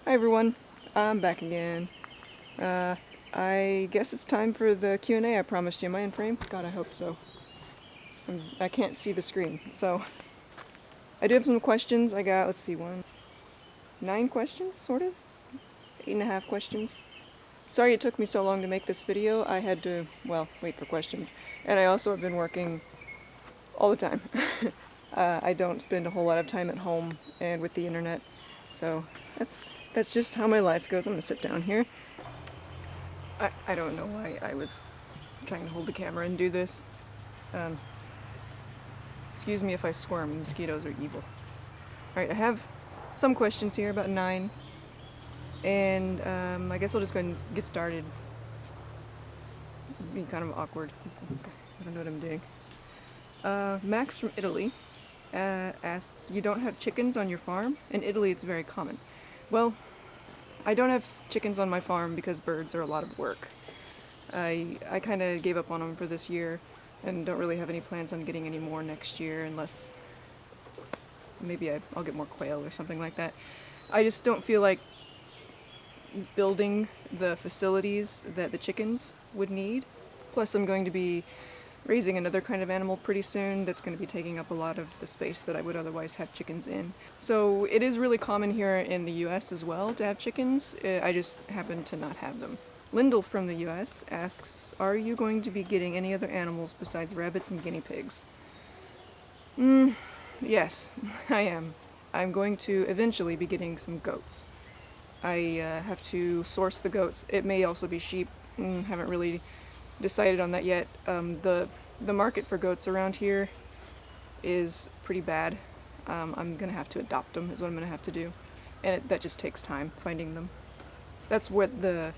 Hi everyone, I'm back again. I guess it's time for the Q&A I promised you. Am I in frame? God, I hope so. I can't see the screen, so I do have some questions. I got, let's see, 9 questions, sort of? 8.5 questions. Sorry it took me so long to make this video. I had to, well, wait for questions. And I also have been working all the time. I don't spend a whole lot of time at home and with the internet, so that's just how my life goes. I'm gonna sit down here. I don't know why I was trying to hold the camera and do this. Excuse me if I squirm, mosquitoes are evil. Alright, I have some questions here, about 9. And I guess I'll just go ahead and get started. It'd be kind of awkward. I don't know what I'm doing. Max from Italy asks, you don't have chickens on your farm? In Italy it's very common. Well, I don't have chickens on my farm because birds are a lot of work. I kind of gave up on them for this year and don't really have any plans on getting any more next year unless maybe I'll get more quail or something like that. I just don't feel like building the facilities that the chickens would need. Plus I'm going to be raising another kind of animal pretty soon that's going to be taking up a lot of the space that I would otherwise have chickens in. So it is really common here in the US as well to have chickens. I just happen to not have them. Lyndall from the US asks, are you going to be getting any other animals besides rabbits and guinea pigs? Yes, I am. I'm going to eventually be getting some goats. I have to source the goats. It may also be sheep. Haven't really decided on that yet. The market for goats around here is pretty bad. I'm gonna have to adopt them is what I'm gonna have to do, and that just takes time finding them. That's what the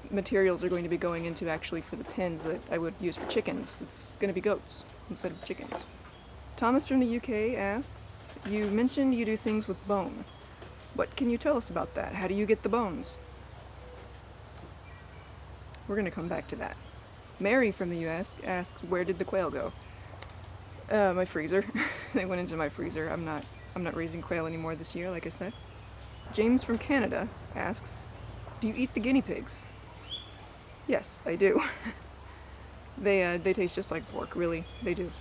materials are going to be going into actually for the pens that I would use for chickens. It's gonna be goats instead of chickens. Thomas from the UK asks, you mentioned you do things with bone. What can you tell us about that? How do you get the bones? We're gonna come back to that. Mary from the US asks, where did the quail go? My freezer. They went into my freezer. I'm not raising quail anymore this year, like I said. James from Canada asks, do you eat the guinea pigs? Yes, I do. They taste just like pork, really. They do.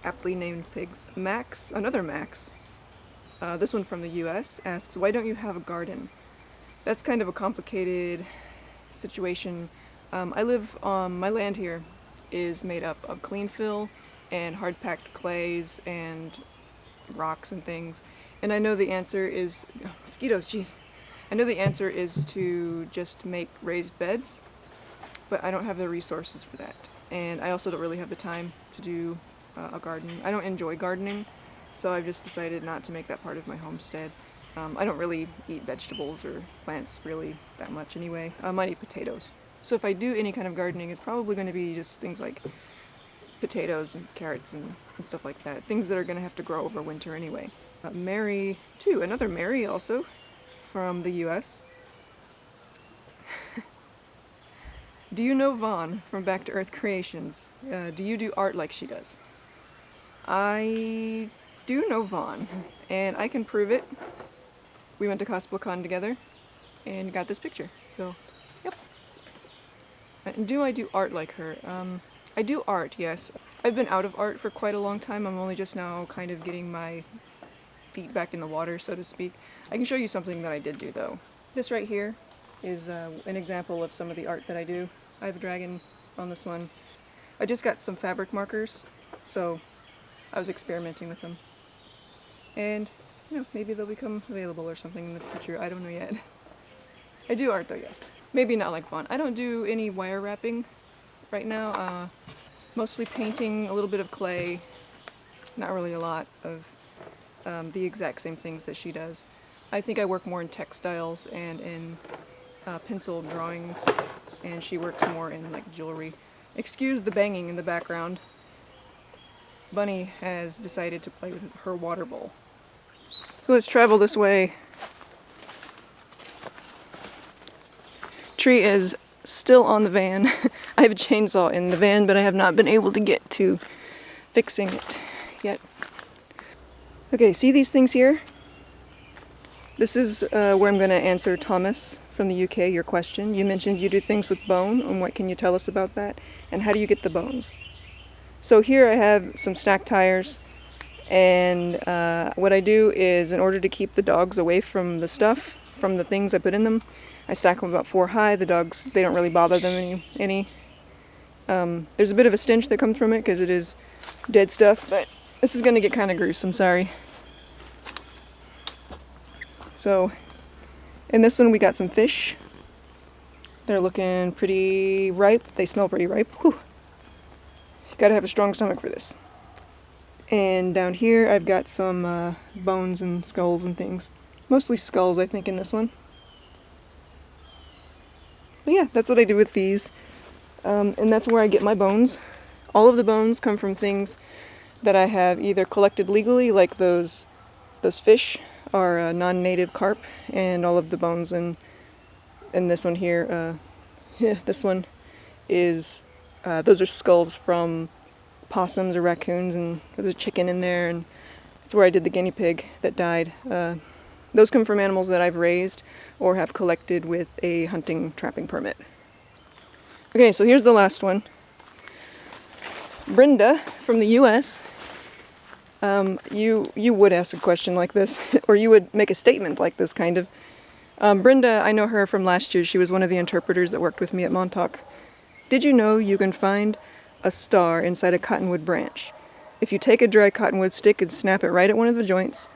Aptly named pigs. Max, another Max, this one from the US, asks, why don't you have a garden? That's kind of a complicated situation. I live on, my land here is made up of clean fill and hard-packed clays and rocks and things. And I know the answer is, mosquitoes, jeez. I know the answer is to just make raised beds, but I don't have the resources for that. And I also don't really have the time to do a garden. I don't enjoy gardening, so I've just decided not to make that part of my homestead. I don't really eat vegetables or plants really that much anyway. I might eat potatoes. So if I do any kind of gardening, it's probably going to be just things like potatoes and carrots and stuff like that. Things that are going to have to grow over winter anyway. Mary, too, another Mary also, from the US. Do you know Vaughn from Back to Earth Creations? Do you do art like she does? I do know Vaughn, and I can prove it. We went to CosplayCon together and got this picture, so yep. And do I do art like her? I do art, yes. I've been out of art for quite a long time. I'm only just now kind of getting my feet back in the water, so to speak. I can show you something that I did do, though. This right here is an example of some of the art that I do. I have a dragon on this one. I just got some fabric markers, so I was experimenting with them. And, you know, maybe they'll become available or something in the future. I don't know yet. I do art, though, yes. Maybe not like Vaughn. I don't do any wire wrapping right now. Mostly painting, a little bit of clay, not really a lot of the exact same things that she does. I think I work more in textiles and in pencil drawings, and she works more in like jewelry. Excuse the banging in the background. Bunny has decided to play with her water bowl. So let's travel this way. Tree is still on the van. I have a chainsaw in the van, but I have not been able to get to fixing it yet. Okay, see these things here? This is where I'm going to answer Thomas from the UK, your question. You mentioned you do things with bone, and what can you tell us about that? And how do you get the bones? So here I have some stacked tires, and what I do is, in order to keep the dogs away from the stuff, from the things I put in them, I stack them about 4 high. The dogs, they don't really bother them any. There's a bit of a stench that comes from it because it is dead stuff, but this is going to get kind of gruesome, sorry. So, in this one we got some fish. They're looking pretty ripe. They smell pretty ripe. Whew. You gotta have a strong stomach for this. And down here I've got some bones and skulls and things. Mostly skulls, I think, in this one. But yeah, that's what I do with these. And that's where I get my bones. All of the bones come from things that I have either collected legally, like those fish are non-native carp, and all of the bones in this one here, this one is, those are skulls from possums or raccoons, and there's a chicken in there, and that's where I did the guinea pig that died. Those come from animals that I've raised or have collected with a hunting trapping permit. Okay, so here's the last one. Brenda from the US. You would ask a question like this, or you would make a statement like this, kind of. Brenda, I know her from last year. She was one of the interpreters that worked with me at Montauk. Did you know you can find a star inside a cottonwood branch? If you take a dry cottonwood stick and snap it right at one of the joints,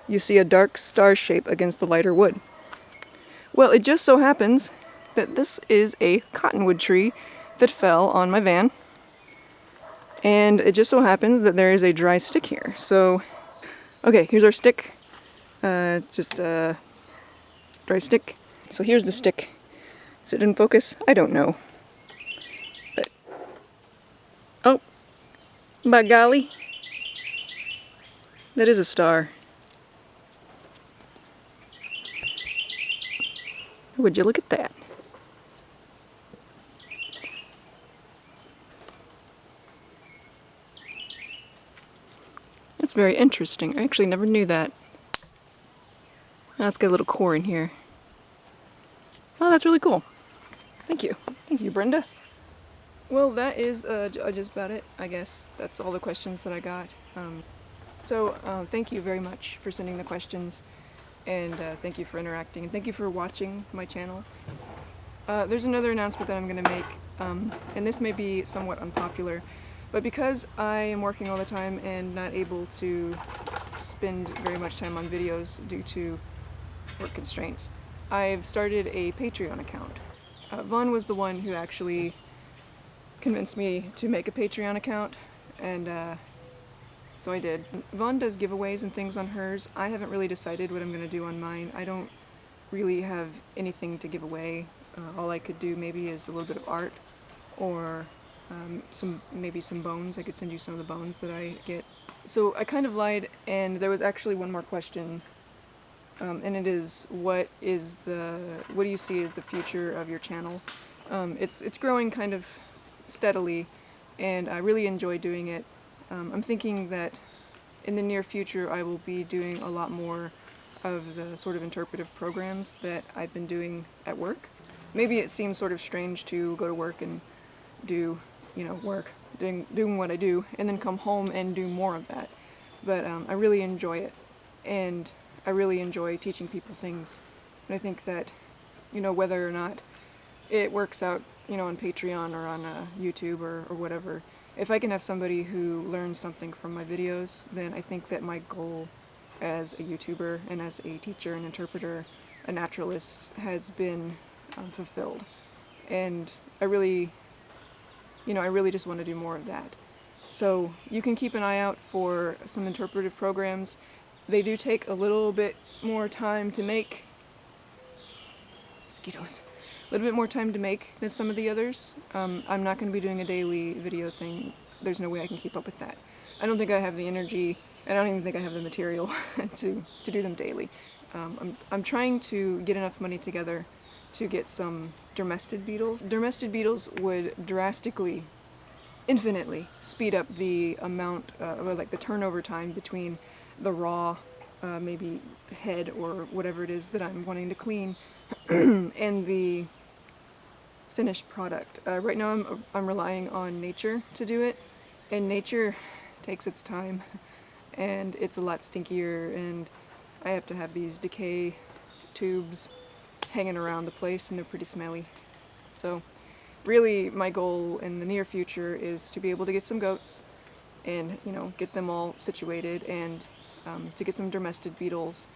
you see a dark star shape against the lighter wood. Well, it just so happens that this is a cottonwood tree that fell on my van. And it just so happens that there is a dry stick here. So, okay, here's our stick. It's just a dry stick. So here's the stick. Is it in focus? I don't know. But, oh, by golly, that is a star. Would you look at that? That's very interesting. I actually never knew that. Oh, it's got a little core in here. Oh, that's really cool. Thank you. Thank you, Brenda. Well, that is just about it, I guess. That's all the questions that I got. Thank you very much for sending the questions, and thank you for interacting, and thank you for watching my channel. There's another announcement that I'm going to make, and this may be somewhat unpopular, but because I am working all the time and not able to spend very much time on videos due to work constraints, I've started a Patreon account. Vaughn was the one who actually convinced me to make a Patreon account, and so I did. Vaughn does giveaways and things on hers. I haven't really decided what I'm going to do on mine. I don't really have anything to give away. All I could do maybe is a little bit of art, or maybe some bones. I could send you some of the bones that I get. So I kind of lied, and there was actually one more question, and it is, what do you see as the future of your channel? It's growing kind of steadily, and I really enjoy doing it. I'm thinking that in the near future I will be doing a lot more of the sort of interpretive programs that I've been doing at work. Maybe it seems sort of strange to go to work and do, work, doing what I do, and then come home and do more of that. But I really enjoy it, and I really enjoy teaching people things. And I think that, whether or not it works out, on Patreon or on YouTube or whatever, if I can have somebody who learns something from my videos, then I think that my goal as a YouTuber and as a teacher, an interpreter, a naturalist has been fulfilled. And I really just want to do more of that. So you can keep an eye out for some interpretive programs. They do take a little bit more time to make. Mosquitoes. A little bit more time to make than some of the others. I'm not going to be doing a daily video thing. There's no way I can keep up with that. I don't think I have the energy, and I don't even think I have the material to do them daily. I'm trying to get enough money together to get some dermestid beetles. Dermestid beetles would drastically, infinitely speed up the amount, or like the turnover time between the raw maybe head or whatever it is that I'm wanting to clean, and the finished product. Right now I'm relying on nature to do it, and nature takes its time, and it's a lot stinkier, and I have to have these decay tubes hanging around the place, and they're pretty smelly. So really my goal in the near future is to be able to get some goats and, you know, get them all situated, and to get some domestic beetles,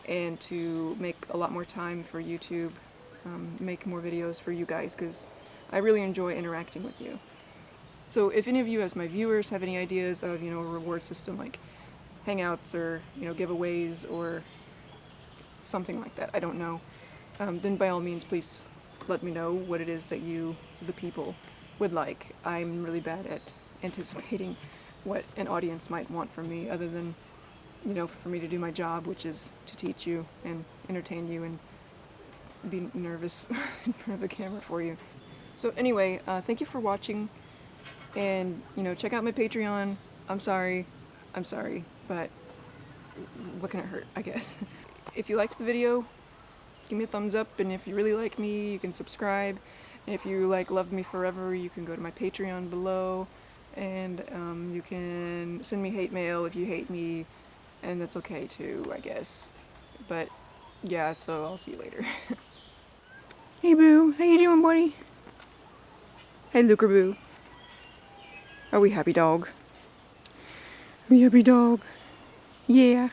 and to make a lot more time for YouTube, make more videos for you guys, because I really enjoy interacting with you. So if any of you as my viewers have any ideas of, you know, a reward system like hangouts or, you know, giveaways or something like that, I don't know, then by all means please let me know what it is that you, the people, would like. I'm really bad at anticipating what an audience might want from me, other than, you know, for me to do my job, which is to teach you and entertain you and be nervous in front of the camera for you. So anyway, thank you for watching, and, you know, check out my Patreon. I'm sorry, but what can it hurt, I guess. If you liked the video, give me a thumbs up, and if you really like me, you can subscribe. And if you love me forever, you can go to my Patreon below, and you can send me hate mail if you hate me, and that's okay too, I guess. But yeah, so I'll see you later. Hey Boo, how you doing, buddy? Hey Looker Boo. Are we happy, dog? Are we happy, dog? Yeah.